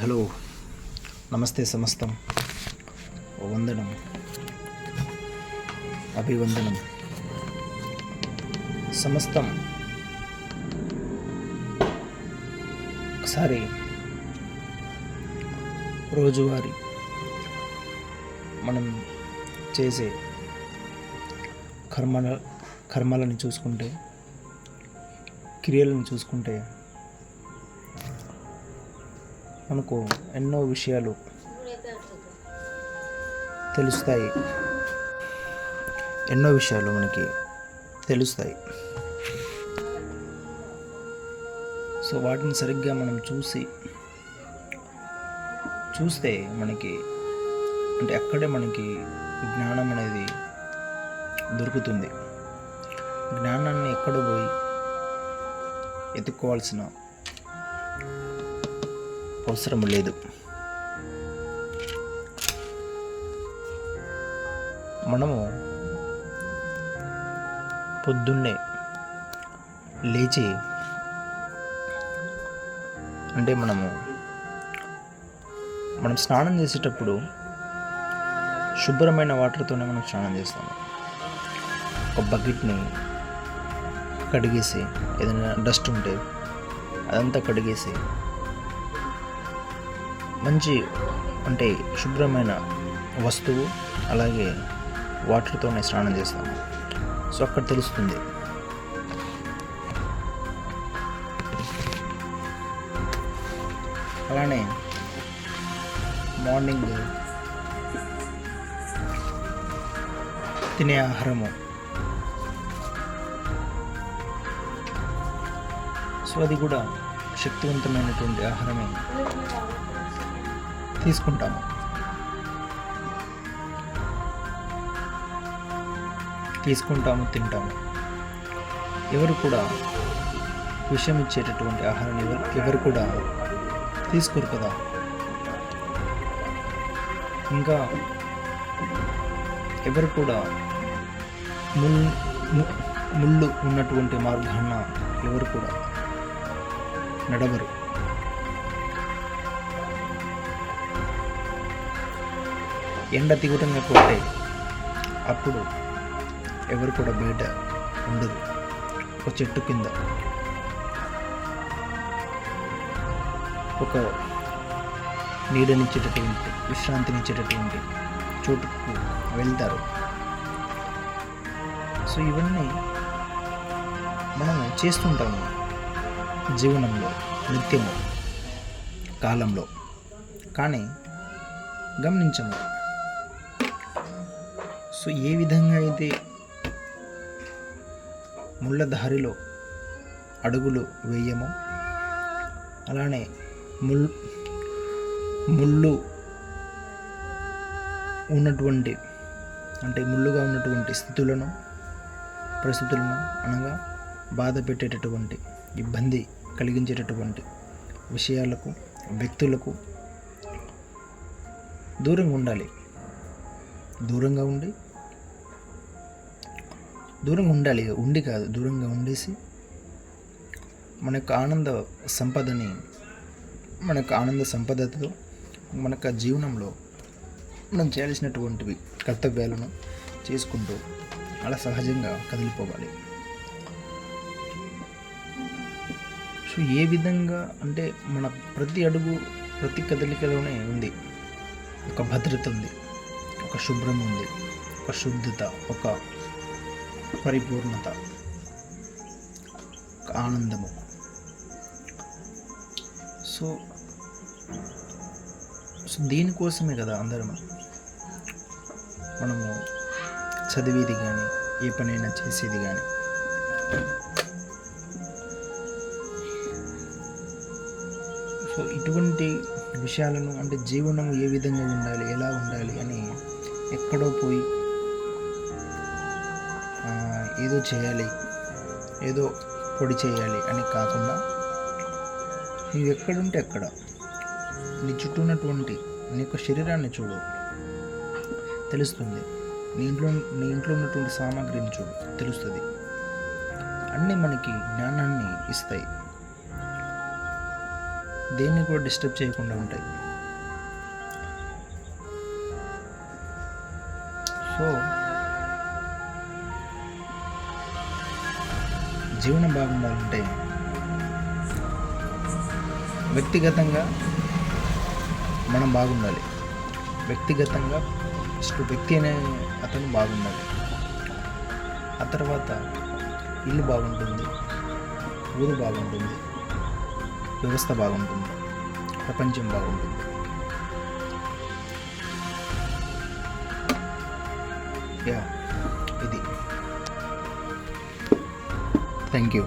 Hello, నమస్తే సమస్తం, వందనం, అభివందనం. సమస్తం ఒకసారి రోజువారీ మనం చేసే కర్మలను చూసుకుంటే, క్రియలను చూసుకుంటే మనకు ఎన్నో విషయాలు తెలుస్తాయి. మనకి తెలుస్తాయి. సో వాటిని సరిగ్గా మనం చూస్తే మనకి అక్కడే మనకి జ్ఞానం అనేది దొరుకుతుంది. జ్ఞానాన్ని ఎక్కడో పోయి ఎత్తుక్కోవాల్సిన అవసరం లేదు. మనము పొద్దున్నే లేచి మనం స్నానం చేసేటప్పుడు శుభ్రమైన వాటర్తోనే మనం స్నానం చేస్తాము. ఒక బకెట్ని కడిగేసి, ఏదైనా డస్ట్ ఉంటే అదంతా కడిగేసి, మంచి శుభ్రమైన వస్తువు అలాగే వాటర్తోనే స్నానం చేస్తాము. సో అక్కడ తెలుస్తుంది. అలానే మార్నింగ్ తినే ఆహారము, సో అది కూడా శక్తివంతమైనటువంటి ఆహారమే తీసుకుంటాము. తింటాము. ఎవరు కూడా విషం ఇచ్చేటటువంటి ఆహారాన్ని ఎవరు కూడా తీసుకోరు కదా. ఇంకా ఎవరు కూడా ముళ్ళు ఉన్నటువంటి మార్గాన్న ఎవరు కూడా నడవరు. ఎండ తీవ్రంగా కొట్టే అప్పుడు ఎవరు కూడా బయట ఉండరు. ఒక చెట్టు కింద, ఒక నీడనిచ్చేటటువంటి, విశ్రాంతినిచ్చేటటువంటి చోటుకు వెళ్తారు. సో ఇవన్నీ మనము చేస్తుంటాము జీవనంలో, నిత్యము, కాలంలో. కానీ గమనించము. సో ఏ విధంగా అయితే ముళ్ళ దారిలో అడుగులు వేయమో, అలానే ముళ్ళు ఉన్నటువంటి ముళ్ళుగా ఉన్నటువంటి పరిస్థితులను అనగా బాధ పెట్టేటటువంటి, ఇబ్బంది కలిగించేటటువంటి విషయాలకు, వ్యక్తులకు దూరంగా ఉండాలి. దూరంగా ఉండేసి మన యొక్క ఆనంద సంపదతో మన యొక్క జీవనంలో మనం చేయాల్సినటువంటివి కర్తవ్యాలను చేసుకుంటూ అలా సహజంగా కదిలిపోవాలి. సో ఏ విధంగా మన ప్రతి అడుగు, ప్రతి కదలికలోనే ఉంది ఒక భద్రత ఉంది, ఒక శుభ్రం ఉంది, ఒక శుద్ధత, ఒక పరిపూర్ణత, ఒక ఆనందము. సో దీనికోసమే కదా మనము చదివేది కానీ, ఏ పనైనా చేసేది కానీ. సో ఇటువంటి విషయాలను జీవనము ఏ విధంగా ఉండాలి, ఎలా ఉండాలి అని ఎక్కడో పోయి ఏదో చేయాలి, ఏదో పొడి చేయాలి అని కాకుండా, నీవు ఎక్కడుంటే అక్కడ నీ చుట్టూ ఉన్నటువంటి నీ యొక్క శరీరాన్ని చూడు, తెలుస్తుంది. నీ ఇంట్లో ఉన్నటువంటి సామాగ్రిని చూడు, తెలుస్తుంది. అన్నీ మనకి జ్ఞానాన్ని ఇస్తాయి. దేన్ని కూడా డిస్టర్బ్ చేయకుండా ఉంటాయి. సో జీవనం బాగుండాలంటే వ్యక్తిగతంగా మనం బాగుండాలి. వ్యక్తిగతంగా ఫస్ట్ వ్యక్తి అనే అతను బాగుండాలి. ఆ తర్వాత ఇల్లు బాగుంటుంది, ఊరు బాగుంటుంది, వ్యవస్థ బాగుంటుంది, ప్రపంచం బాగుంటుంది. ఇది. Thank you.